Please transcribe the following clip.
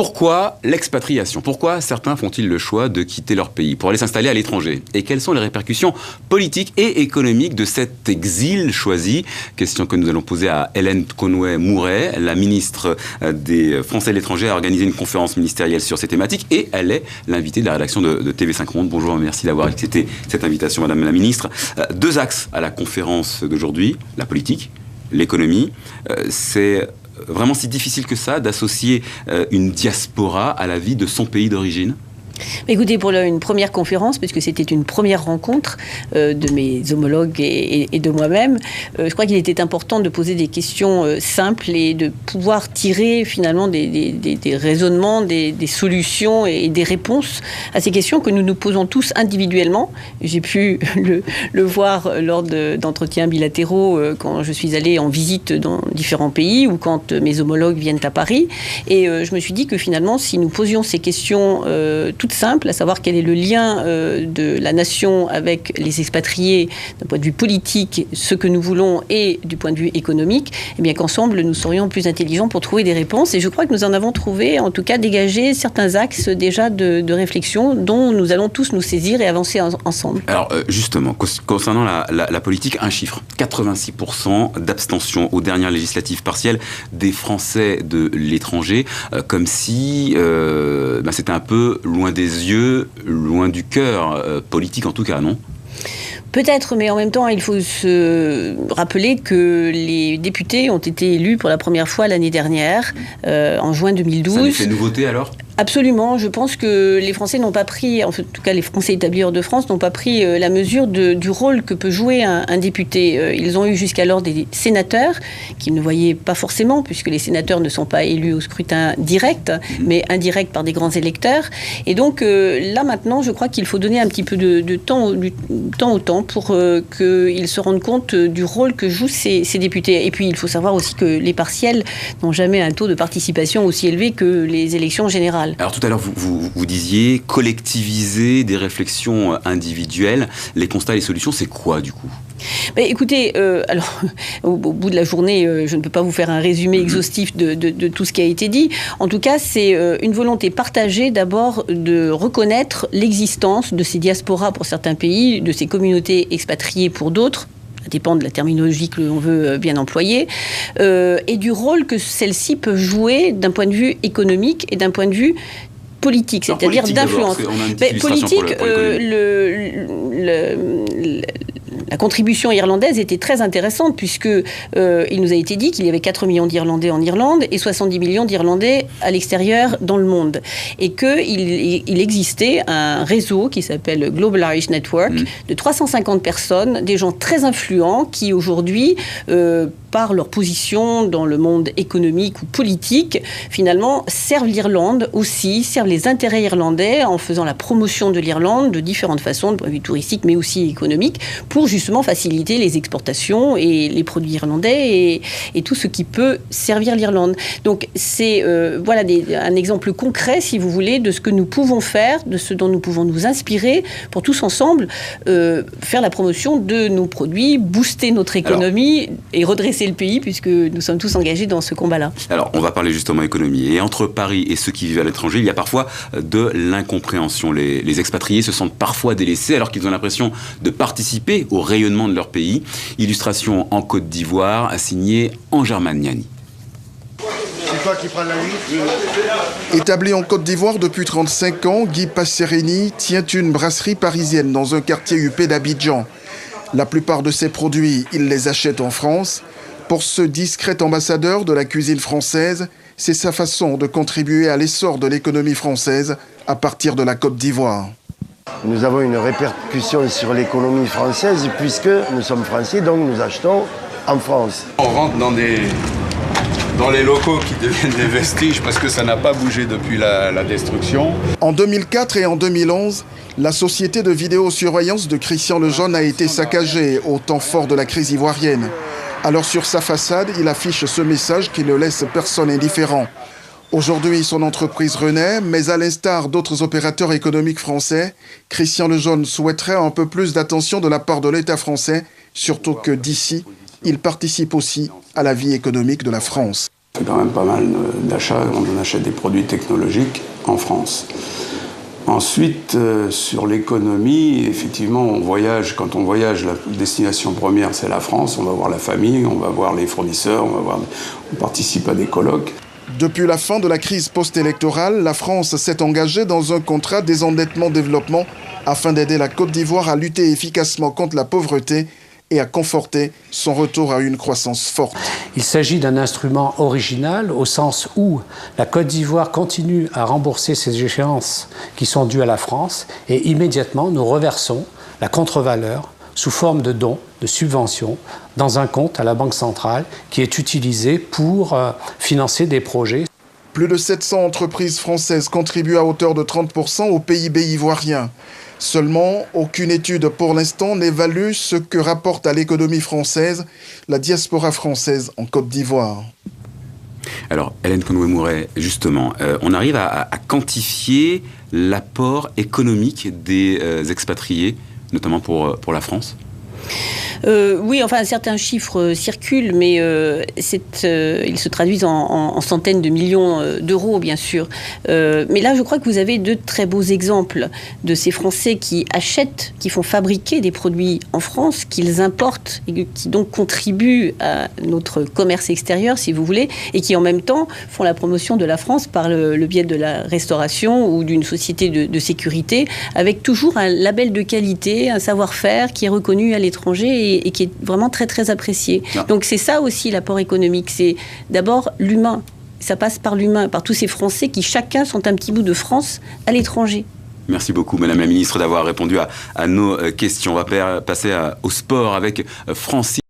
Pourquoi l'expatriation? Pourquoi certains font-ils le choix de quitter leur pays pour aller s'installer à l'étranger? Et quelles sont les répercussions politiques et économiques de cet exil choisi? Question que nous allons poser à Hélène Conway-Mouret. La ministre des Français de l'étranger a organisé une conférence ministérielle sur ces thématiques et elle est l'invitée de la rédaction de TV5 Monde. Bonjour, merci d'avoir accepté cette invitation, Madame la ministre. Deux axes à la conférence d'aujourd'hui, la politique, l'économie. C'est vraiment si difficile que ça d'associer une diaspora à la vie de son pays d'origine? Écoutez, pour une première conférence, puisque c'était une première rencontre de mes homologues et de moi-même, je crois qu'il était important de poser des questions simples et de pouvoir tirer finalement des raisonnements, des solutions et des réponses à ces questions que nous nous posons tous individuellement. J'ai pu le voir lors d'entretiens bilatéraux quand je suis allée en visite dans différents pays ou quand mes homologues viennent à Paris. Et je me suis dit que finalement, si nous posions ces questions toutes simple, à savoir quel est le lien de la nation avec les expatriés d'un point de vue politique, ce que nous voulons, et du point de vue économique, eh bien qu'ensemble nous serions plus intelligents pour trouver des réponses. Et je crois que nous en avons trouvé, en tout cas, dégagé certains axes déjà de réflexion dont nous allons tous nous saisir et avancer ensemble. Alors justement, concernant la politique, un chiffre, 86% d'abstention aux dernières législatives partielles des Français de l'étranger, comme si c'était un peu loin des yeux, loin du cœur, politique en tout cas, non ? Peut-être, mais en même temps, il faut se rappeler que les députés ont été élus pour la première fois l'année dernière, en juin 2012. Ça n'est fait nouveauté alors ? Absolument. Je pense que les Français n'ont pas pris, en tout cas les Français établis hors de France, n'ont pas pris la mesure du rôle que peut jouer un député. Ils ont eu jusqu'alors des sénateurs qu'ils ne voyaient pas forcément, puisque les sénateurs ne sont pas élus au scrutin direct, mais indirect par des grands électeurs. Et donc là maintenant, je crois qu'il faut donner un petit peu de temps au temps pour qu'ils se rendent compte du rôle que jouent ces députés. Et puis il faut savoir aussi que les partiels n'ont jamais un taux de participation aussi élevé que les élections générales. Alors tout à l'heure, vous disiez collectiviser des réflexions individuelles. Les constats et les solutions, c'est quoi du coup ? Écoutez, alors, au bout de la journée, je ne peux pas vous faire un résumé exhaustif de tout ce qui a été dit. En tout cas, c'est une volonté partagée d'abord de reconnaître l'existence de ces diasporas pour certains pays, de ces communautés expatriées pour d'autres. Ça dépend de la terminologie que l'on veut bien employer, et du rôle que celle-ci peut jouer d'un point de vue économique et d'un point de vue politique, c'est-à-dire d'influence. Politique, la contribution irlandaise était très intéressante puisque il nous a été dit qu'il y avait 4 millions d'Irlandais en Irlande et 70 millions d'Irlandais à l'extérieur dans le monde. Et qu'il existait un réseau qui s'appelle Global Irish Network de 350 personnes, des gens très influents qui aujourd'hui, par leur position dans le monde économique ou politique, finalement servent l'Irlande aussi, servent les intérêts irlandais en faisant la promotion de l'Irlande de différentes façons, de point de vue touristique mais aussi économique, pour justement faciliter les exportations et les produits irlandais et tout ce qui peut servir l'Irlande. Donc c'est voilà un exemple concret, si vous voulez, de ce que nous pouvons faire, de ce dont nous pouvons nous inspirer pour tous ensemble faire la promotion de nos produits, booster notre économie et redresser le pays puisque nous sommes tous engagés dans ce combat-là. Alors on va parler justement économie. Et entre Paris et ceux qui vivent à l'étranger, il y a parfois de l'incompréhension. Les expatriés se sentent parfois délaissés alors qu'ils ont l'impression de participer au rayonnement de leur pays. Illustration en Côte d'Ivoire, signée Anjar Magnani. C'est toi qui prends la nuit. Établi en Côte d'Ivoire depuis 35 ans, Guy Passerini tient une brasserie parisienne dans un quartier huppé d'Abidjan. La plupart de ses produits, il les achète en France. Pour ce discret ambassadeur de la cuisine française, c'est sa façon de contribuer à l'essor de l'économie française à partir de la Côte d'Ivoire. Nous avons une répercussion sur l'économie française puisque nous sommes français, donc nous achetons en France. On rentre dans les locaux qui deviennent des vestiges parce que ça n'a pas bougé depuis la destruction. En 2004 et en 2011, la société de vidéosurveillance de Christian Lejeune a été saccagée au temps fort de la crise ivoirienne. Alors sur sa façade, il affiche ce message qui ne laisse personne indifférent. Aujourd'hui, son entreprise renaît, mais à l'instar d'autres opérateurs économiques français, Christian Lejeune souhaiterait un peu plus d'attention de la part de l'État français, surtout que d'ici, il participe aussi à la vie économique de la France. C'est quand même pas mal d'achats, on achète des produits technologiques en France. Ensuite, sur l'économie, effectivement, on voyage. Quand on voyage, la destination première, c'est la France. On va voir la famille, on va voir les fournisseurs, on participe à des colloques. Depuis la fin de la crise post-électorale, la France s'est engagée dans un contrat désendettement-développement afin d'aider la Côte d'Ivoire à lutter efficacement contre la pauvreté et à conforter son retour à une croissance forte. Il s'agit d'un instrument original au sens où la Côte d'Ivoire continue à rembourser ses échéances qui sont dues à la France et immédiatement nous reversons la contre-valeur sous forme de dons, de subventions, dans un compte à la Banque centrale qui est utilisé pour financer des projets. Plus de 700 entreprises françaises contribuent à hauteur de 30% au PIB ivoirien. Seulement, aucune étude pour l'instant n'évalue ce que rapporte à l'économie française la diaspora française en Côte d'Ivoire. Alors, Hélène Conway-Mouret, justement, on arrive à quantifier l'apport économique des expatriés, notamment pour la France ? Oui, enfin, certains chiffres circulent, mais ils se traduisent en centaines de millions d'euros, bien sûr. Mais là, je crois que vous avez de très beaux exemples de ces Français qui achètent, qui font fabriquer des produits en France, qu'ils importent, et qui donc contribuent à notre commerce extérieur, si vous voulez, et qui en même temps font la promotion de la France par le biais de la restauration ou d'une société de sécurité, avec toujours un label de qualité, un savoir-faire qui est reconnu à l'étranger et qui est vraiment très très apprécié. Non. Donc c'est ça aussi l'apport économique, c'est d'abord l'humain. Ça passe par l'humain, par tous ces Français qui chacun sont un petit bout de France à l'étranger. Merci beaucoup Madame la Ministre d'avoir répondu à nos questions. On va passer au sport avec Francis.